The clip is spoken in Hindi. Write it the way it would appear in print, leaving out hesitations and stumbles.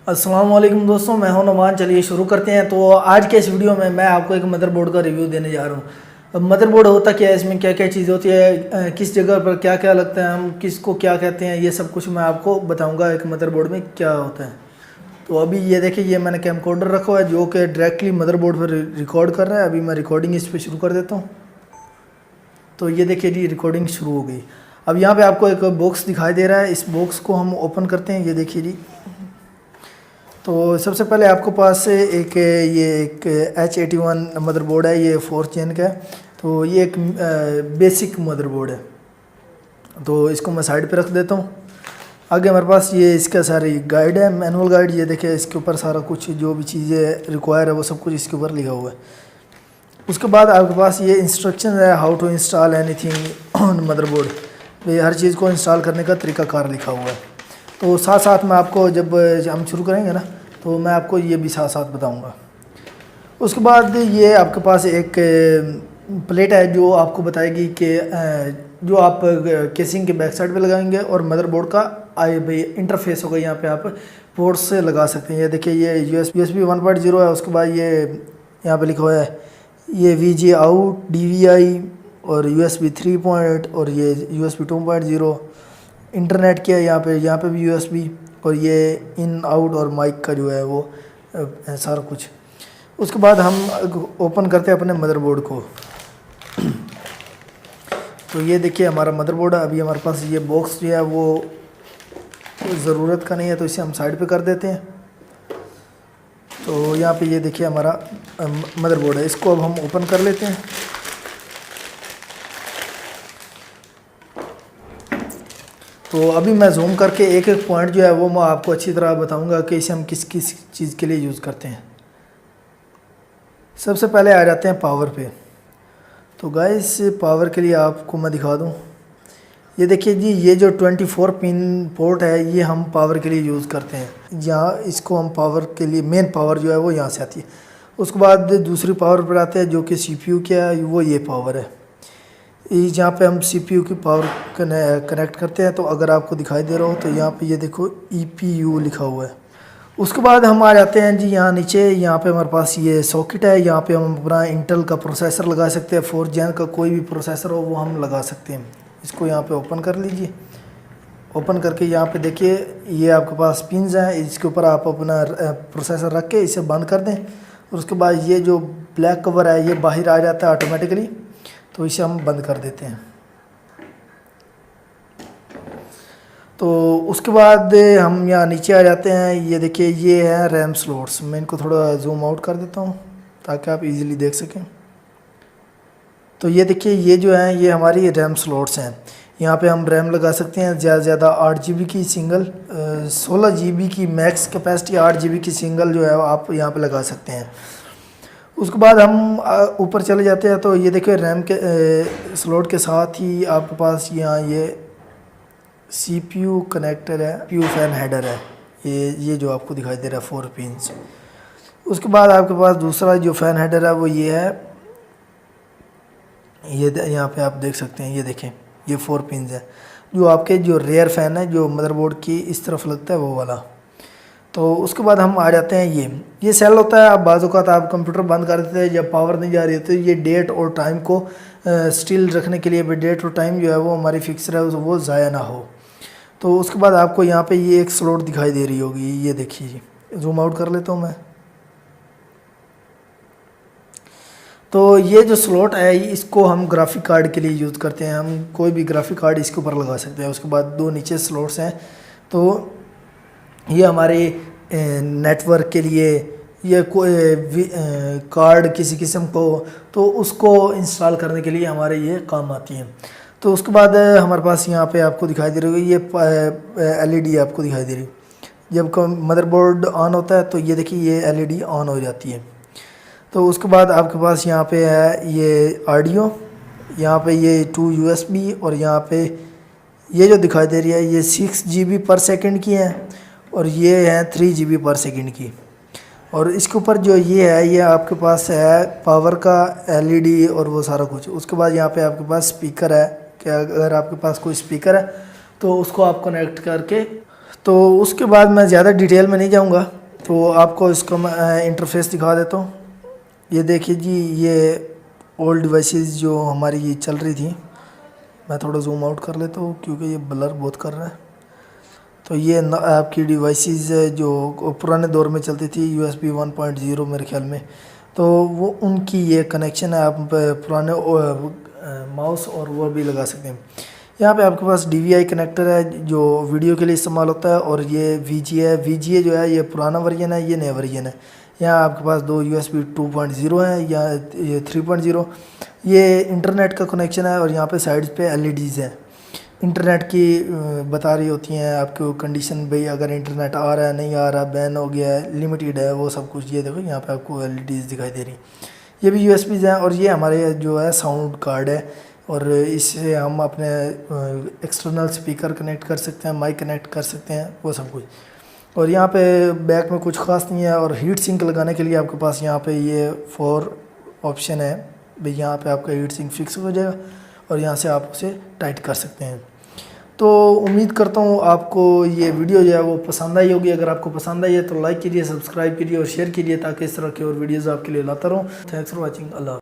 अस्सलाम वालेकुम दोस्तों, मैं हूं नमान। चलिए शुरू करते हैं। तो आज के इस वीडियो में मैं आपको एक मदरबोर्ड का रिव्यू देने जा रहा हूं। अब मदरबोर्ड होता क्या है, इसमें क्या क्या चीज़ होती है, किस जगह पर क्या क्या लगता है, हम किसको क्या कहते हैं, ये सब कुछ मैं आपको बताऊंगा एक मदरबोर्ड में क्या होता है। तो अभी ये देखिए, ये मैंने कैमकोडर रखा हुआ है जो कि डायरेक्टली मदरबोर्ड पर रिकॉर्ड कर रहा है। अभी मैं रिकॉर्डिंग इस पर शुरू कर देता हूँ। तो ये देखिए जी, रिकॉर्डिंग शुरू हो गई। अब यहाँ पे आपको एक बॉक्स दिखाई दे रहा है, इस बॉक्स को हम ओपन करते हैं। ये देखिए जी, तो सबसे पहले आपको पास से ये एक H81 मदरबोर्ड है, ये 4th जेन का है। तो ये एक बेसिक मदरबोर्ड है, तो इसको मैं साइड पे रख देता हूँ। आगे हमारे पास ये इसका सारी गाइड है, मैनुअल गाइड। ये देखिए, इसके ऊपर सारा कुछ जो भी चीज़ें रिक्वायर है वो सब कुछ इसके ऊपर लिखा हुआ है। उसके बाद आपके पास ये इंस्ट्रक्शन है, how to install anything on motherboard. ये हर चीज़ को इंस्टॉल करने का तरीकाकार लिखा हुआ है। तो साथ साथ मैं आपको, जब हम शुरू करेंगे ना, तो मैं आपको ये भी साथ साथ बताऊंगा। उसके बाद ये आपके पास एक प्लेट है जो आपको बताएगी कि जो आप केसिंग के बैक साइड पे लगाएंगे और मदरबोर्ड का भाई इंटरफेस होगा। यहाँ पे आप पोर्ट से लगा सकते हैं। ये देखिए, ये USB 1.0 है। उसके बाद ये यहाँ पे लिखा हुआ है ये VG आउट, DVI और USB 3 और ये USB 2.0। इंटरनेट किया यहाँ पे भी USB, और ये इन आउट और माइक का जो है वो सारा कुछ। उसके बाद हम ओपन करते हैं अपने मदरबोर्ड को। तो ये देखिए हमारा मदरबोर्ड है। अभी हमारे पास ये बॉक्स जो है वो ज़रूरत का नहीं है, तो इसे हम साइड पे कर देते हैं। तो यहाँ पे ये देखिए हमारा मदरबोर्ड है, इसको अब हम ओपन कर लेते हैं। तो अभी मैं जूम करके एक एक पॉइंट जो है वो मैं आपको अच्छी तरह बताऊंगा कि इसे हम किस किस चीज़ के लिए यूज़ करते हैं। सबसे पहले आ जाते हैं पावर पे। तो गाइस, पावर के लिए आपको मैं दिखा दूं, ये देखिए जी, ये जो 24 पिन पोर्ट है ये हम पावर के लिए यूज़ करते हैं। यहाँ इसको हम पावर के लिए, मेन पावर जो है वो यहाँ से आती है। उसके बाद दूसरी पावर पर आते हैं जो कि CPU क्या है, वो ये पावर है। जहाँ पे हम CPU की पावर कनेक्ट करते हैं। तो अगर आपको दिखाई दे रहा हो तो यहाँ पे ये देखो EPU लिखा हुआ है। उसके बाद हम आ जाते हैं जी यहाँ नीचे। यहाँ पे हमारे पास ये सॉकेट है, यहाँ पे हम अपना इंटेल का प्रोसेसर लगा सकते हैं। 4th जेन का कोई भी प्रोसेसर हो वो हम लगा सकते हैं। इसको यहाँ पे ओपन कर लीजिए। ओपन करके यहाँ पे देखिए, ये आपके पास पिन्स हैं, इसके ऊपर आप अपना प्रोसेसर रख के इसे बंद कर दें। और उसके बाद ये जो ब्लैक कवर है ये बाहर आ जाता है ऑटोमेटिकली, तो इसे हम बंद कर देते हैं। तो उसके बाद हम यहाँ नीचे आ जाते हैं। ये देखिए, ये है रैम स्लॉट्स। मैं इनको थोड़ा जूम आउट कर देता हूँ ताकि आप इजीली देख सकें। तो ये देखिए, ये जो है ये हमारी रैम स्लॉट्स हैं। यहाँ पे हम रैम लगा सकते हैं ज़्यादा से ज़्यादा 8 GB की सिंगल, 16 GB की मैक्स कैपेसिटी, 8 GB की सिंगल जो है आप यहाँ पे लगा सकते हैं। उसके बाद हम ऊपर चले जाते हैं। तो ये देखिए, रैम के स्लॉट के साथ ही आपके पास यहाँ ये CPU कनेक्टर है, CPU फैन हेडर है। ये जो आपको दिखाई दे रहा है 4 पिंस। उसके बाद आपके पास दूसरा जो फ़ैन हेडर है वो ये है। ये यहाँ पे आप देख सकते हैं, ये देखें, ये 4 पिंस है। जो आपके जो रेयर फ़ैन है जो मदरबोर्ड की इस तरफ लगता है वो वाला। तो उसके बाद हम आ जाते हैं, ये सेल होता है। आप बाज़ औक़ात आप कंप्यूटर बंद कर देते हैं जब पावर नहीं जा रही होती। ये डेट और टाइम को स्टिल रखने के लिए, डेट और टाइम जो है वो हमारी फिक्सर है, वो ज़ाया ना हो। तो उसके बाद आपको यहाँ पे ये एक स्लॉट दिखाई दे रही होगी, ये देखिए, जूम आउट कर लेता हूँ मैं। तो ये जो स्लॉट है इसको हम ग्राफिक कार्ड के लिए यूज़ करते हैं। हम कोई भी ग्राफिक कार्ड इसके ऊपर लगा सकते हैं। उसके बाद 2 नीचे स्लॉट्स हैं। तो ये हमारे नेटवर्क के लिए, ये कोई कार्ड किसी किस्म को, तो उसको इंस्टॉल करने के लिए हमारे ये काम आती हैं। तो उसके बाद हमारे पास यहाँ पे आपको दिखाई दे रही होगी ये LED आपको दिखाई दे रही। जब मदरबोर्ड ऑन होता है तो ये देखिए, ये LED ऑन हो जाती है। तो उसके बाद आपके पास यहाँ पे है ये ऑडियो, यहाँ पे ये 2 USB, और यहाँ पे ये जो दिखाई दे रही है ये 6 GB पर सेकंड की है, और ये है 3 GB पर सेकंड की। और इसके ऊपर जो ये है ये आपके पास है पावर का LED और वो सारा कुछ। उसके बाद यहाँ पे आपके पास स्पीकर है कि अगर आपके पास कोई स्पीकर है तो उसको आप कनेक्ट करके तो उसके बाद मैं ज़्यादा डिटेल में नहीं जाऊंगा, तो आपको इसका मैं इंटरफेस दिखा देता हूँ। ये देखिए जी, ये ओल्ड डिवाइसेस जो हमारी ये चल रही थी, मैं थोड़ा जूम आउट कर लेता हूँ क्योंकि ये ब्लर बहुत कर रहा है। तो ये आपकी डिवाइसेस जो पुराने दौर में चलती थी USB 1.0 मेरे ख्याल में, तो वो उनकी ये कनेक्शन है। आप पुराने माउस और वो भी लगा सकते हैं। यहाँ पे आपके पास DVI कनेक्टर है जो वीडियो के लिए इस्तेमाल होता है, और ये VGA जो है ये पुराना वर्जन है, ये नया वर्जन है। यहाँ आपके पास दो USB 2.0 है या ये 3.0, ये इंटरनेट का कनेक्शन है। और यहाँ पे साइड्स पे LEDs हैं, इंटरनेट की बता रही होती हैं आपको कंडीशन, भाई अगर इंटरनेट आ रहा है, नहीं आ रहा, बैन हो गया है, लिमिटेड है, वो सब कुछ। ये देखो यहाँ पे आपको LEDs दिखाई दे रही। ये भी USBs हैं, और ये हमारे जो है साउंड कार्ड है, और इससे हम अपने एक्सटर्नल स्पीकर कनेक्ट कर सकते हैं, माइक कनेक्ट कर सकते हैं, वो सब कुछ। और यहाँ पे बैक में कुछ खास नहीं है। और हीट सिंक लगाने के लिए आपके पास यहाँ पे ये 4 ऑप्शन है, भाई यहाँ पे आपका हीट सिंक फिक्स हो जाएगा, और यहाँ से आप उसे टाइट कर सकते हैं। तो उम्मीद करता हूँ आपको ये वीडियो जो है वो पसंद आई होगी। अगर आपको पसंद आई है तो लाइक कीजिए, सब्सक्राइब कीजिए और शेयर कीजिए, ताकि इस तरह की और वीडियोज़ आपके लिए लाता रहूँ। Thanks for watching. अल्लाह।